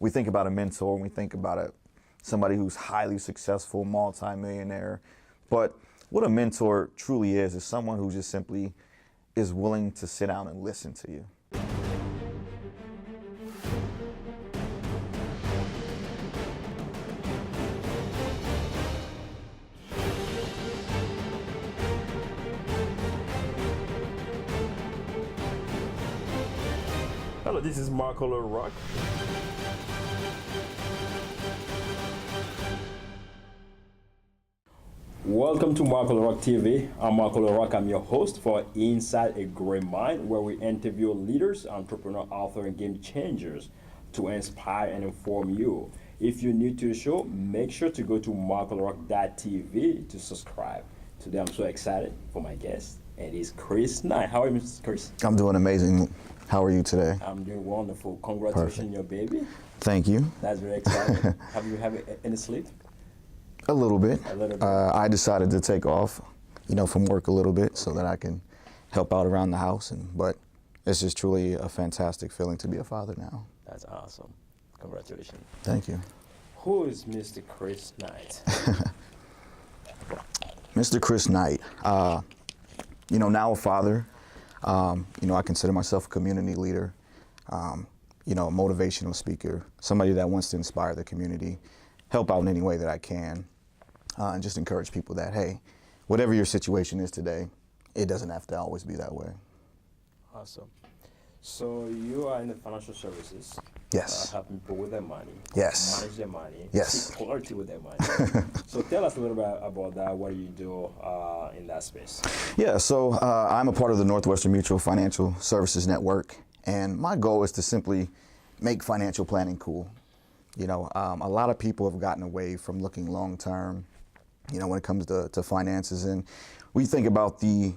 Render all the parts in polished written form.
we think about a mentor and we think about somebody who's highly successful, multimillionaire. But what a mentor truly is someone who just simply is willing to sit down and listen to you. Hello, this is Marco Rock. Welcome to Marco Rock TV. I'm Marco Rock. I'm your host for Inside a Great Mind, where we interview leaders, entrepreneurs, authors, and game changers to inspire and inform you. If you're new to the show, make sure to go to marcolorock.tv to subscribe. Today, I'm so excited for my guest. It is Chris Knight. How are you, Mr. Chris? I'm doing amazing. How are you today? I'm doing wonderful. Congratulations on your baby. Thank you. That's very exciting. Have you had any sleep? A little bit. A little bit. I decided to take off, from work a little bit so that I can help out around the house. But it's just truly a fantastic feeling to be a father now. That's awesome. Congratulations. Thank you. Who is Mr. Chris Knight? Mr. Chris Knight, now a father. I consider myself a community leader, a motivational speaker, somebody that wants to inspire the community, help out in any way that I can, and just encourage people that, hey, whatever your situation is today, it doesn't have to always be that way. Awesome. So you are in the financial services. Yes. Helping people with their money. Yes. Manage their money. Yes. Seek clarity with their money. So tell us a little bit about that. What do you do in that space? Yeah, so I'm a part of the Northwestern Mutual Financial Services Network, and my goal is to simply make financial planning cool. A lot of people have gotten away from looking long term, when it comes to finances, and we think about the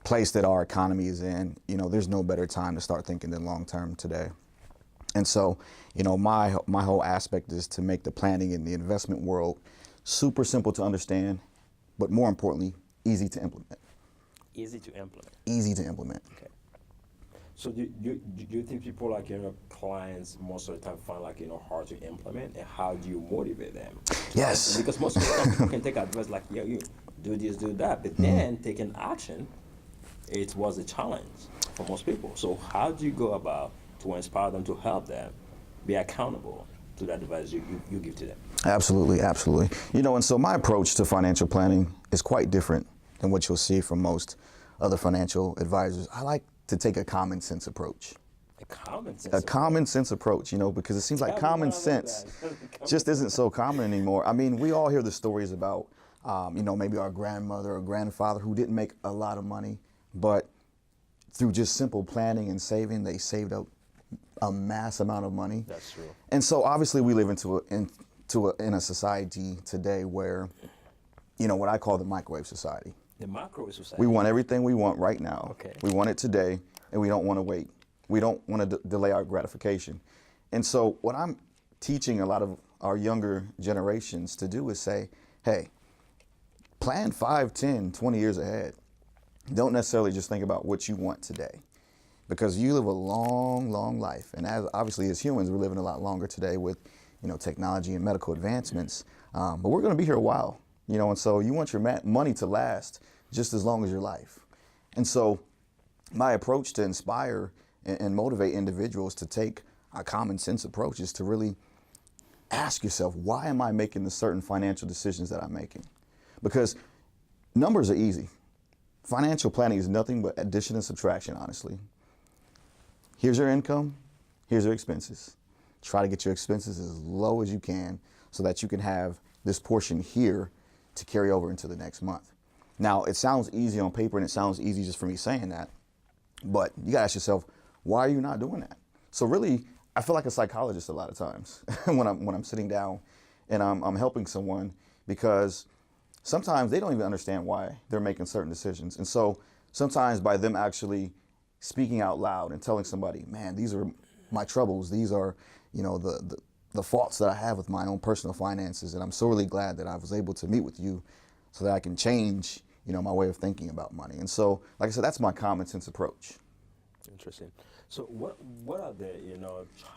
place that our economy is in. There's no better time to start thinking than long term today. And so, my whole aspect is to make the planning in the investment world super simple to understand, but more importantly, easy to implement. Easy to implement. Easy to implement. Okay. So do you think people clients most of the time find hard to implement, and how do you motivate them? Yes. Because most of the time people can take advice you do this, do that, but then taking action, it was a challenge for most people. So how do you go about to inspire them, to help them be accountable to that advice you give to them? Absolutely, absolutely. And so my approach to financial planning is quite different than what you'll see from most other financial advisors. I like to take a common sense approach. A common sense? A common sense approach, because it seems like common sense just isn't so common anymore. I mean, we all hear the stories about, maybe our grandmother or grandfather who didn't make a lot of money, but through just simple planning and saving, they saved up a mass amount of money. That's true. And so obviously we live in a society today where, what I call the microwave society. The microwave society. We want everything we want right now. Okay. We want it today, and we don't want to wait. We don't want to delay our gratification. And so what I'm teaching a lot of our younger generations to do is say, hey, plan 5, 10, 20 years ahead. Don't necessarily just think about what you want today, because you live a long, long life. And obviously as humans, we're living a lot longer today with, technology and medical advancements. But we're going to be here a while, and so you want your money to last just as long as your life. And so my approach to inspire and motivate individuals to take a common sense approach is to really ask yourself, why am I making the certain financial decisions that I'm making? Because numbers are easy. Financial planning is nothing but addition and subtraction, honestly. Here's your income, here's your expenses. Try to get your expenses as low as you can so that you can have this portion here to carry over into the next month. Now, it sounds easy on paper and it sounds easy just for me saying that, but you gotta ask yourself, why are you not doing that? So really, I feel like a psychologist a lot of times when I'm sitting down and I'm helping someone, because sometimes they don't even understand why they're making certain decisions. And so sometimes by them actually speaking out loud and telling somebody, man, these are my troubles, these are, the faults that I have with my own personal finances, and I'm so really glad that I was able to meet with you so that I can change, my way of thinking about money. And so, like I said, that's my common sense approach. Interesting. So what are the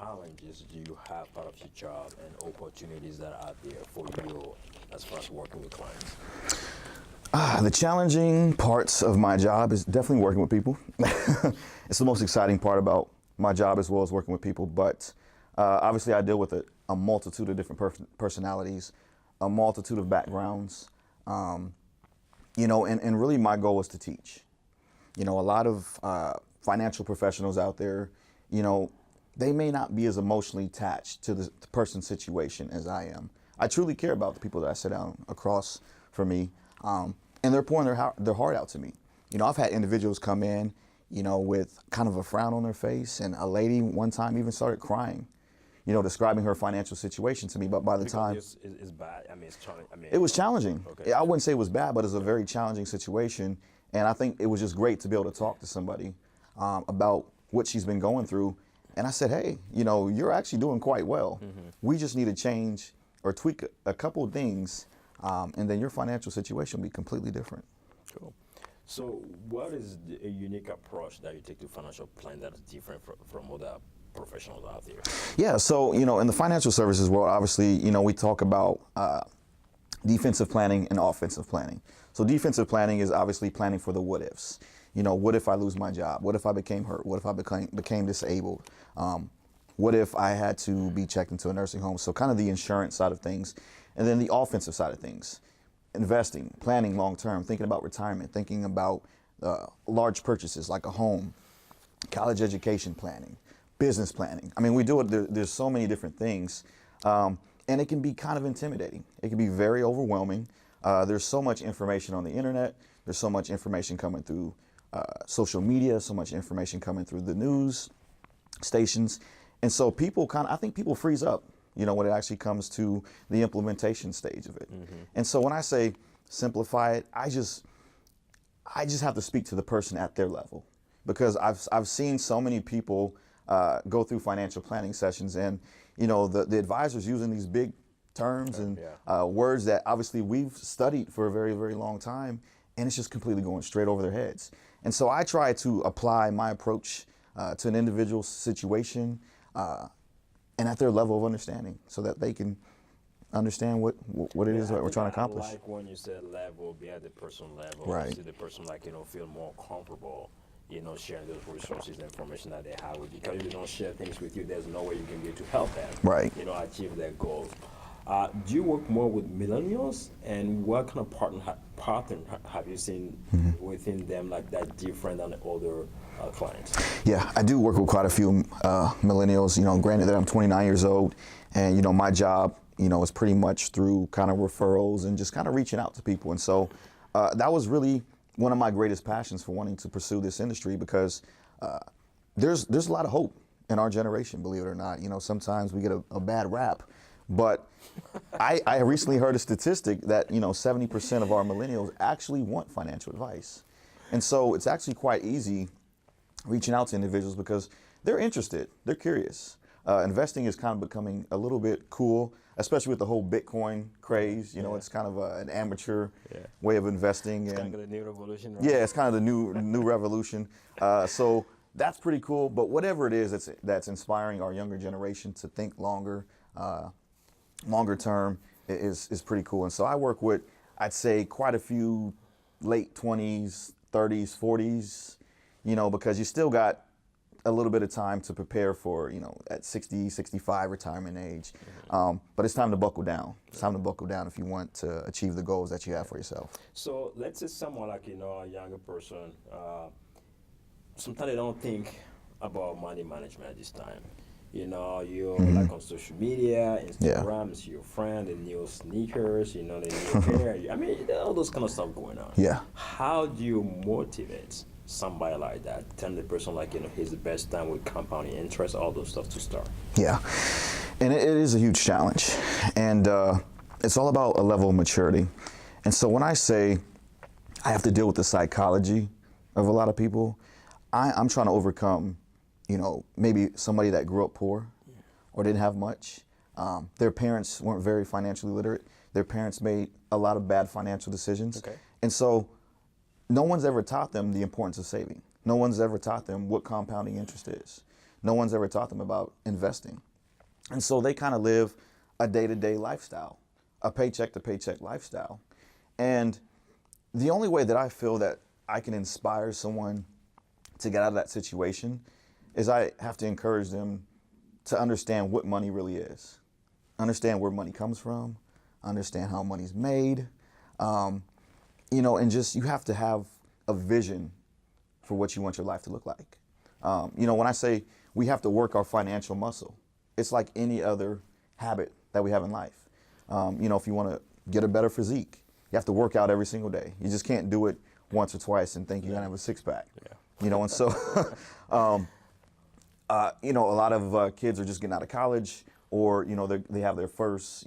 challenges do you have part of your job and opportunities that are there for you as far as working with clients? The challenging parts of my job is definitely working with people. It's the most exciting part about my job as well as working with people. But obviously, I deal with a multitude of different personalities, a multitude of backgrounds. And really my goal is to teach. A lot of financial professionals out there, they may not be as emotionally attached to the person's situation as I am. I truly care about the people that I sit down across from me, and they're pouring their heart out to me. I've had individuals come in, with kind of a frown on their face, and a lady one time even started crying, describing her financial situation to me. But by the time it's bad, I mean, it's challenging. it was challenging. Okay. I wouldn't say it was bad, but it's a very challenging situation. And I think it was just great to be able to talk to somebody about what she's been going through. And I said, hey, you're actually doing quite well. Mm-hmm. We just need to change or tweak a couple of things, and then your financial situation will be completely different. Cool. So what is a unique approach that you take to financial planning that is different from other professionals out there? Yeah, so, in the financial services world, obviously, we talk about defensive planning and offensive planning. So defensive planning is obviously planning for the what ifs. What if I lose my job? What if I became hurt? What if I became disabled? What if I had to be checked into a nursing home? So kind of the insurance side of things. And then the offensive side of things, investing, planning long term, thinking about retirement, thinking about large purchases like a home, college education planning, business planning. I mean, we do it, there's so many different things. And it can be kind of intimidating. It can be very overwhelming. There's so much information on the internet. There's so much information coming through social media, so much information coming through the news stations. And so I think people freeze up, when it actually comes to the implementation stage of it. Mm-hmm. And so when I say simplify it, I just have to speak to the person at their level, because I've seen so many people go through financial planning sessions, and the advisors using these big terms and words that obviously we've studied for a very, very long time, and it's just completely going straight over their heads. And so I try to apply my approach to an individual situation and at their level of understanding, so that they can understand what it is that we're trying to accomplish. I like when you said level, be at the person level, right? See the person feel more comfortable, sharing those resources, the information that they have with you. Because if they don't share things with you, there's no way you can get to help them, right? Achieve their goals. Do you work more with millennials, and what kind of pattern have you seen within them like that different than the older clients? Yeah, I do work with quite a few millennials. Granted that I'm 29 years old, and my job, is pretty much through kind of referrals and just kind of reaching out to people. And so that was really one of my greatest passions for wanting to pursue this industry, because there's a lot of hope in our generation, believe it or not. Sometimes we get a bad rap. But I recently heard a statistic that 70% of our millennials actually want financial advice. And so it's actually quite easy reaching out to individuals because they're interested, they're curious. Investing is kind of becoming a little bit cool, especially with the whole Bitcoin craze. It's kind of an amateur way of investing. It's kind of the new revolution, right? Yeah, it's kind of the new revolution. So that's pretty cool. But whatever it is that's inspiring our younger generation to think longer term is pretty cool. And so I work with, I'd say, quite a few late 20s, 30s, 40s, because you still got a little bit of time to prepare for, at 60, 65 retirement age. Mm-hmm. But it's time to buckle down. It's time to buckle down if you want to achieve the goals that you have for yourself. So let's say someone like, a younger person, sometimes they don't think about money management at this time. You're like on social media, Instagram, it's your friend, the new sneakers, the new hair. I mean, all those kind of stuff going on. Yeah. How do you motivate somebody like that? Tell the person he's the best time with compounding interest, all those stuff to start. Yeah. And it is a huge challenge. And it's all about a level of maturity. And so when I say I have to deal with the psychology of a lot of people, I'm trying to overcome maybe somebody that grew up poor or didn't have much. Their parents weren't very financially literate. Their parents made a lot of bad financial decisions. Okay. And so no one's ever taught them the importance of saving. No one's ever taught them what compounding interest is. No one's ever taught them about investing. And so they kind of live a day-to-day lifestyle, a paycheck-to-paycheck lifestyle. And the only way that I feel that I can inspire someone to get out of that situation is I have to encourage them to understand what money really is, understand where money comes from, understand how money's made, and just you have to have a vision for what you want your life to look like. When I say we have to work our financial muscle, it's like any other habit that we have in life. If you want to get a better physique, you have to work out every single day. You just can't do it once or twice and think you're gonna have a six-pack. Yeah. And so, a lot of kids are just getting out of college, or they have their first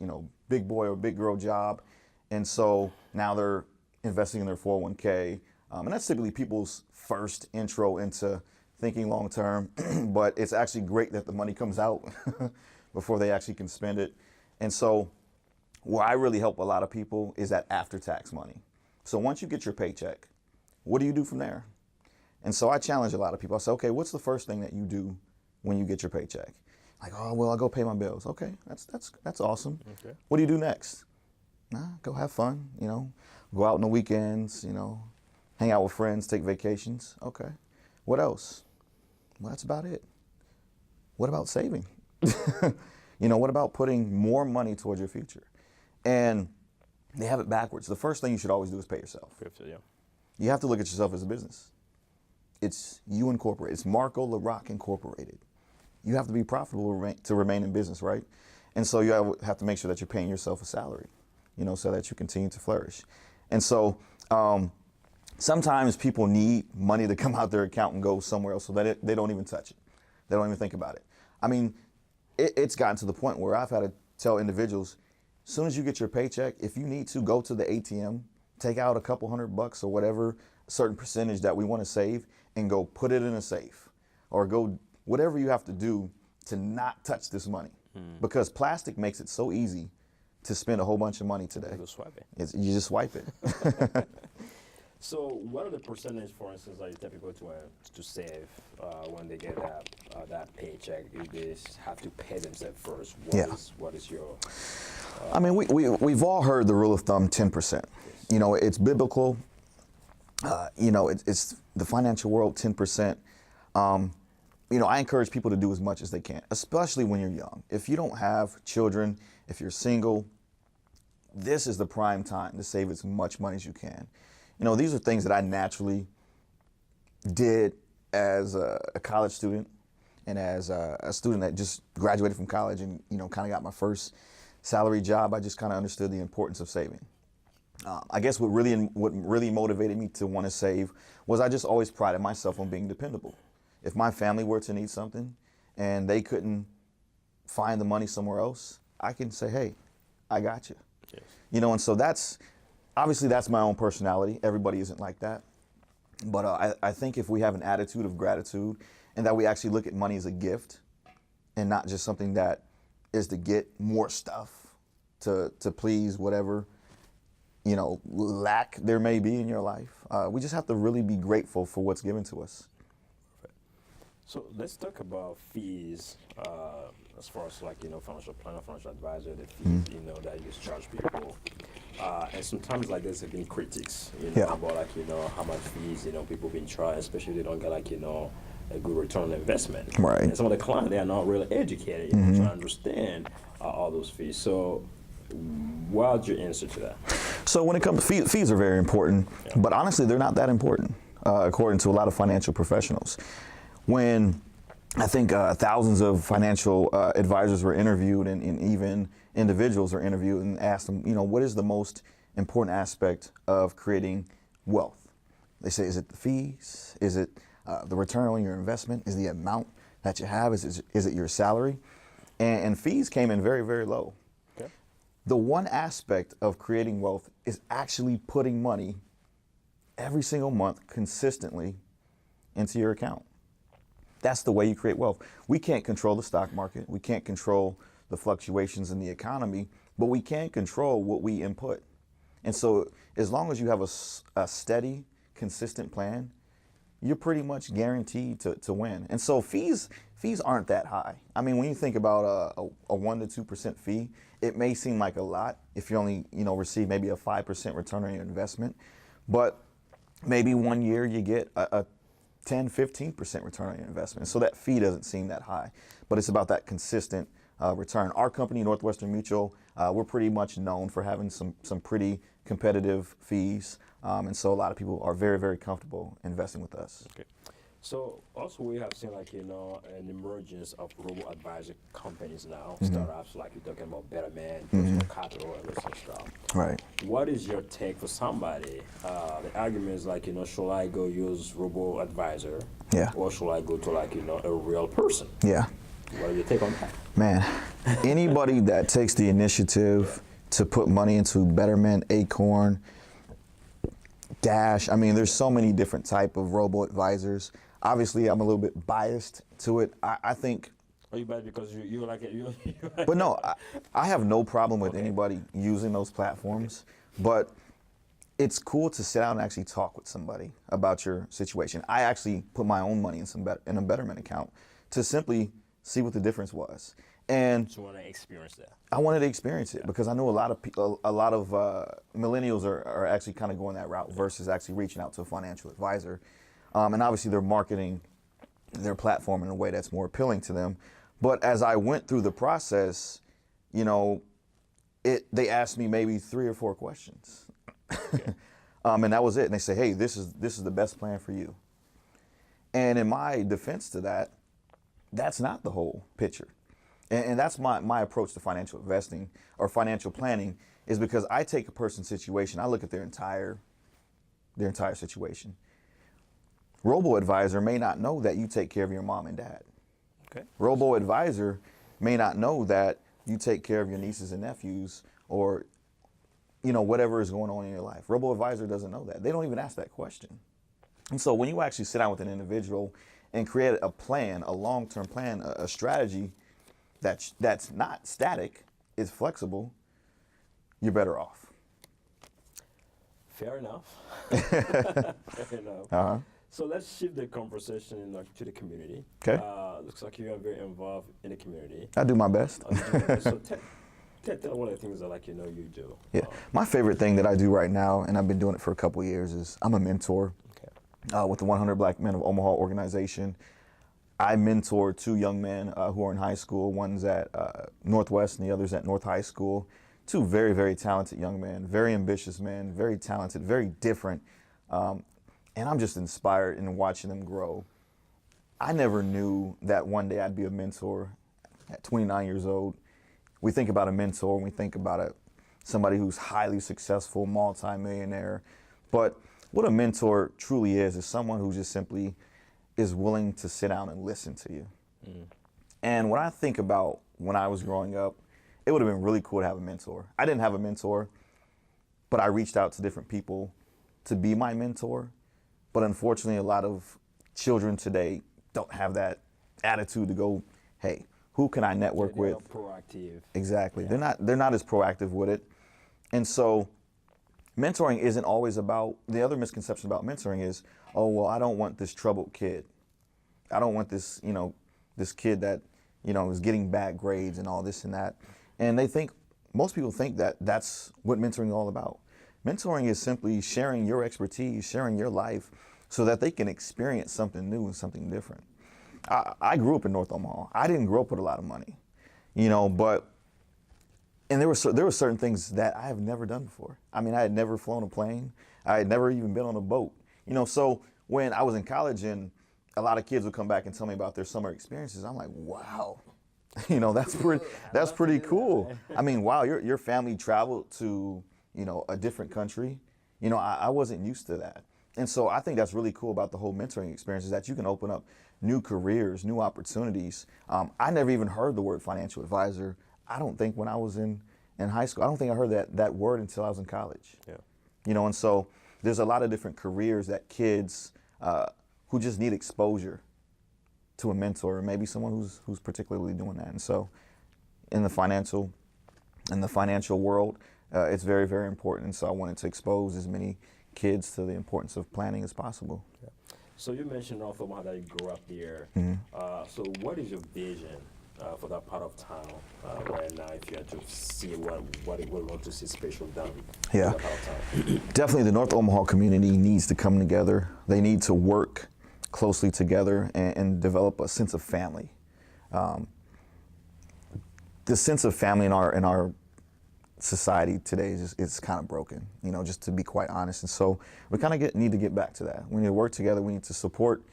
big boy or big girl job, and so now they're investing in their 401k, and that's typically people's first intro into thinking long term. But it's actually great that the money comes out before they actually can spend it. And so where I really help a lot of people is that after-tax money. So once you get your paycheck, what do you do from there? And so I challenge a lot of people. I say, okay, what's the first thing that you do when you get your paycheck? Like, oh, well, I'll go pay my bills. Okay, that's awesome. Okay. What do you do next? Go have fun, go out on the weekends, hang out with friends, take vacations. Okay. What else? Well, that's about it. What about saving? What about putting more money towards your future? And they have it backwards. The first thing you should always do is pay yourself. Yeah. You have to look at yourself as a business. It's you Incorporated. It's Marco LaRock Incorporated. You have to be profitable to remain in business, right? And so you have to make sure that you're paying yourself a salary, so that you continue to flourish. And so sometimes people need money to come out their account and go somewhere else so that they don't even touch it. They don't even think about it. I mean, it's gotten to the point where I've had to tell individuals, as soon as you get your paycheck, if you need to, go to the ATM, take out a couple $100 or whatever, a certain percentage that we want to save, and go put it in a safe, or go whatever you have to do to not touch this money. Because plastic makes it so easy to spend a whole bunch of money today. You just swipe it. You just swipe it. So what are the percentage, for instance, that you tell people to save when they get that paycheck? If they have to pay themselves first, what is your... I mean, we've all heard the rule of thumb, 10%. Yes. It's biblical. It's the financial world, 10%. I encourage people to do as much as they can, especially when you're young. If you don't have children, if you're single, this is the prime time to save as much money as you can. These are things that I naturally did as a college student and as a student that just graduated from college and, kind of got my first salary job. I just kind of understood the importance of saving. I guess what really motivated me to want to save was I just always prided myself on being dependable. If my family were to need something and they couldn't find the money somewhere else, I can say, hey, I got you. Yes. And so that's my own personality. Everybody isn't like that. But I think if we have an attitude of gratitude and that we actually look at money as a gift and not just something that is to get more stuff to please whatever, lack there may be in your life. We just have to really be grateful for what's given to us. So let's talk about fees, as far as financial planner, financial advisor, the fees, that you charge people. And sometimes there's been critics, about how much fees, people been charged, especially if they don't get a good return on investment. Right. And some of the clients, they are not really educated, trying to understand all those fees. So what's your answer to that? So when it comes to fees are very important, but honestly, they're not that important, according to a lot of financial professionals. When I think thousands of financial advisors were interviewed and even individuals are interviewed and asked them, what is the most important aspect of creating wealth? They say, is it the fees? Is it the return on your investment? Is the amount that you have? Is it your salary? And fees came in very, very low. Okay. The one aspect of creating wealth is actually putting money every single month consistently into your account. That's the way you create wealth. We can't control the stock market. We can't control the fluctuations in the economy, but we can control what we input. And so as long as you have a steady, consistent plan, you're pretty much guaranteed to win. And so fees aren't that high. I mean, when you think about a 1 to 2% fee, it may seem like a lot if you only receive maybe a 5% return on your investment, but maybe one year you get a 10-15% return on your investment. So that fee doesn't seem that high, but it's about that consistent return. Our company, Northwestern Mutual, we're pretty much known for having some pretty competitive fees, and so a lot of people are very, very comfortable investing with us. Okay. So also we have seen an emergence of robo advisor companies now, startups like you're talking about Betterment, personal capital, and this stuff. Right. What is your take for somebody? The argument is should I go use robo advisor? Yeah. Or should I go to a real person? Yeah. What is your take on that? Man, anybody that takes the initiative to put money into Betterment, Acorn, Dash, I mean, there's so many different type of robo advisors. Obviously, I'm a little bit biased to it. I think. Are you bad because you like it? You But no, I have no problem with anybody using those platforms. But it's cool to sit down and actually talk with somebody about your situation. I actually put my own money in a Betterment account to simply see what the difference was. And you want to experience that. I wanted to experience it because I know a lot of people, a lot of millennials are actually kind of going that route versus actually reaching out to a financial advisor. And obviously they're marketing their platform in a way that's more appealing to them. But as I went through the process, they asked me maybe 3 or 4 questions. Okay. And that was it. And they say, hey, this is the best plan for you. And in my defense to that, that's not the whole picture. And that's my approach to financial investing or financial planning, is because I take a person's situation, I look at their entire situation. Robo-advisor may not know that you take care of your mom and dad. Okay. Robo-advisor may not know that you take care of your nieces and nephews or whatever is going on in your life. Robo-advisor doesn't know that. They don't even ask that question. And so when you actually sit down with an individual and create a plan, a long-term plan, a strategy that's not static, is flexible, you're better off. Fair enough. Fair enough. Uh-huh. So let's shift the conversation to the community. Okay. Looks like you are very involved in the community. I do my best. So tell one of the things that you do. Yeah. My favorite thing that I do right now, and I've been doing it for a couple of years, is I'm a mentor. Okay. With the 100 Black Men of Omaha organization. I mentor 2 young men who are in high school. One's at Northwest and the other's at North High School. 2 very, very talented young men, very ambitious men, very talented, very different. And I'm just inspired in watching them grow. I never knew that one day I'd be a mentor at 29 years old. We think about a mentor and we think about somebody who's highly successful, multi-millionaire. But what a mentor truly is someone who just simply is willing to sit down and listen to you. Mm. And when I think about when I was growing up, it would have been really cool to have a mentor. I didn't have a mentor, but I reached out to different people to be my mentor. But unfortunately, a lot of children today don't have that attitude to go, hey, who can I network with? Not proactive. Exactly. Yeah. They're not as proactive with it. And so mentoring isn't always about, the other misconception about mentoring is, oh, well, I don't want this troubled kid. I don't want this, this kid that, is getting bad grades and all this and that. And most people think that that's what mentoring is all about. Mentoring is simply sharing your expertise, sharing your life so that they can experience something new and something different. I grew up in North Omaha. I didn't grow up with a lot of money, but there were certain things that I have never done before. I mean, I had never flown a plane. I had never even been on a boat. So when I was in college and a lot of kids would come back and tell me about their summer experiences, I'm like, wow, that's pretty cool. I mean, wow, your family traveled to, a different country. I wasn't used to that. And so I think that's really cool about the whole mentoring experience, is that you can open up new careers, new opportunities. I never even heard the word financial advisor. I don't think when I was in high school, I don't think I heard that word until I was in college. Yeah. And so there's a lot of different careers that kids who just need exposure to a mentor, or maybe someone who's particularly doing that. And so in the financial world, it's very, very important. And so I wanted to expose as many kids to the importance of planning as possible. Yeah. So you mentioned North Omaha that you grew up there. So what is your vision for that part of town right now? If you had to see what it would want to see special done Yeah. in that part of town. Definitely the North Omaha community needs to come together. They need to work closely together and develop a sense of family. The sense of family in our society today is kind of broken, just to be quite honest. And so we kind of need to get back to that. We need to work together. We need to support,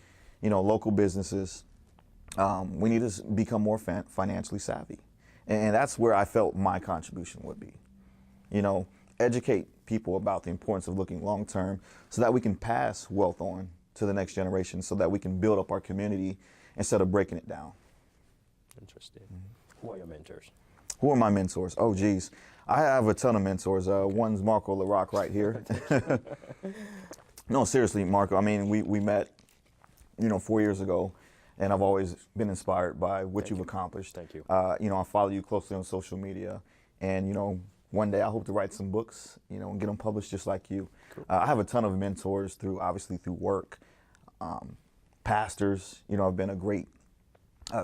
local businesses. We need to become more financially savvy. And that's where I felt my contribution would be. Educate people about the importance of looking long term so that we can pass wealth on to the next generation, so that we can build up our community instead of breaking it down. Interesting. Who are your mentors? Who are my mentors? Oh, geez. I have a ton of mentors. One's Marco LaRock right here. No, seriously, Marco. I mean, we met, 4 years ago, and I've always been inspired by what you've accomplished. Thank you. I follow you closely on social media, and, one day I hope to write some books, and get them published just like you. Cool. I have a ton of mentors obviously through work. Pastors, have been a great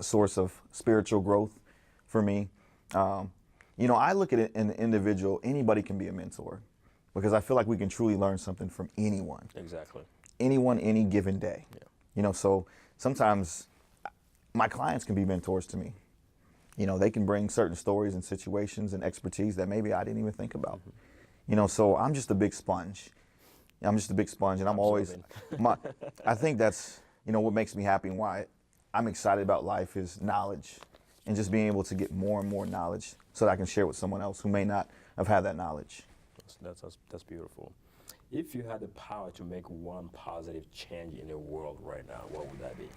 source of spiritual growth for me. I look at it in the individual. Anybody can be a mentor, because I feel like we can truly learn something from anyone. Exactly. Anyone, any given day. Yeah. So sometimes my clients can be mentors to me. They can bring certain stories and situations and expertise that maybe I didn't even think about. So I'm just a big sponge. I'm just a big sponge, and I'm always, I think that's, what makes me happy and why I'm excited about life is knowledge, and just being able to get more and more knowledge so that I can share with someone else who may not have had that knowledge. That's beautiful. If you had the power to make one positive change in the world right now, what would that be?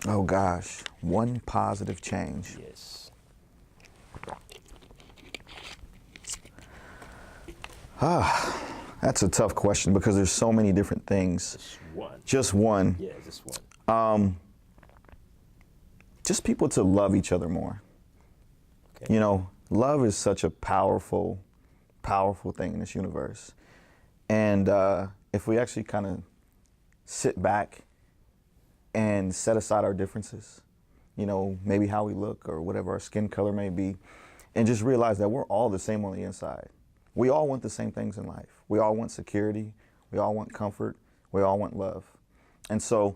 Oh gosh, one positive change. Yes. That's a tough question because there's so many different things. Just one. Just one. Yeah, just one. Just people to love each other more. Okay. Love is such a powerful, powerful thing in this universe. And if we actually kind of sit back and set aside our differences, maybe how we look or whatever our skin color may be, and just realize that we're all the same on the inside. We all want the same things in life. We all want security. We all want comfort. We all want love. And so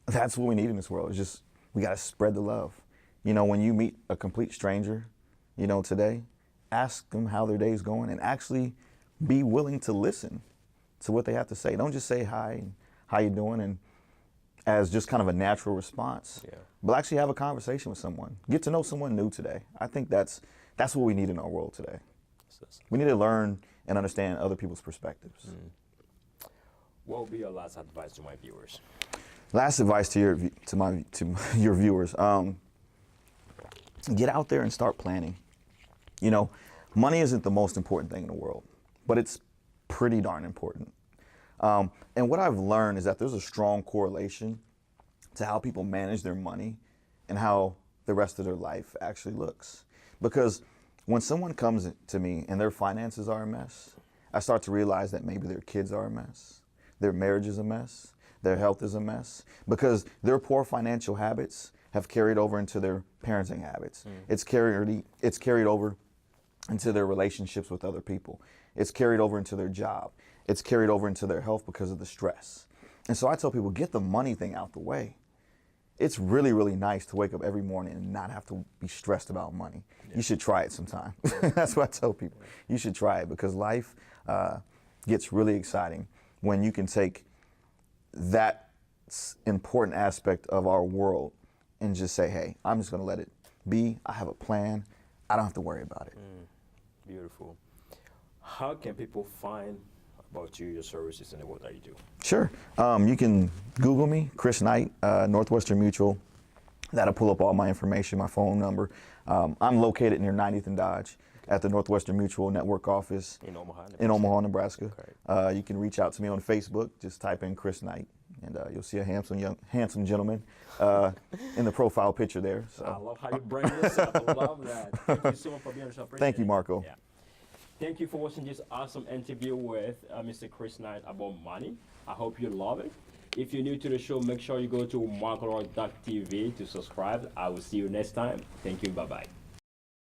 that's what we need in this world. It's just, we got to spread the love. When you meet a complete stranger, today, ask them how their day's going and actually be willing to listen to what they have to say. Don't just say hi and how you doing and as just kind of a natural response, but actually have a conversation with someone. Get to know someone new today. I think that's what we need in our world today. We need to learn and understand other people's perspectives. What would be your last advice to my viewers? Last advice to your viewers: get out there and start planning. Money isn't the most important thing in the world, but it's pretty darn important. And what I've learned is that there's a strong correlation to how people manage their money and how the rest of their life actually looks. Because when someone comes to me and their finances are a mess, I start to realize that maybe their kids are a mess, their marriage is a mess, their health is a mess, because their poor financial habits have carried over into their parenting habits. It's carried over into their relationships with other people. It's carried over into their job. It's carried over into their health because of the stress. And so I tell people, get the money thing out the way. It's really, really nice to wake up every morning and not have to be stressed about money. You should try it sometime. That's what I tell people. You should try it because life gets really exciting when you can take that important aspect of our world and just say, hey, I'm just going to let it be. I have a plan. I don't have to worry about it. Beautiful. How can people find about you, your services, and the work that you do? Sure. You can Google me, Chris Knight, Northwestern Mutual. That'll pull up all my information, my phone number. I'm located near 90th and Dodge at the Northwestern Mutual Network office In Omaha, Nebraska. in Omaha, Nebraska. Okay. You can reach out to me on Facebook. Just type in Chris Knight, and you'll see a handsome gentleman in the profile picture there. So. I love how you bring this up. I love that. Thank you so much for being on the show. Thank you, Marco. Yeah. Thank you for watching this awesome interview with Mr. Chris Knight about money. I hope you love it. If you're new to the show, make sure you go to marklerock.tv to subscribe. I will see you next time. Thank you. Bye bye.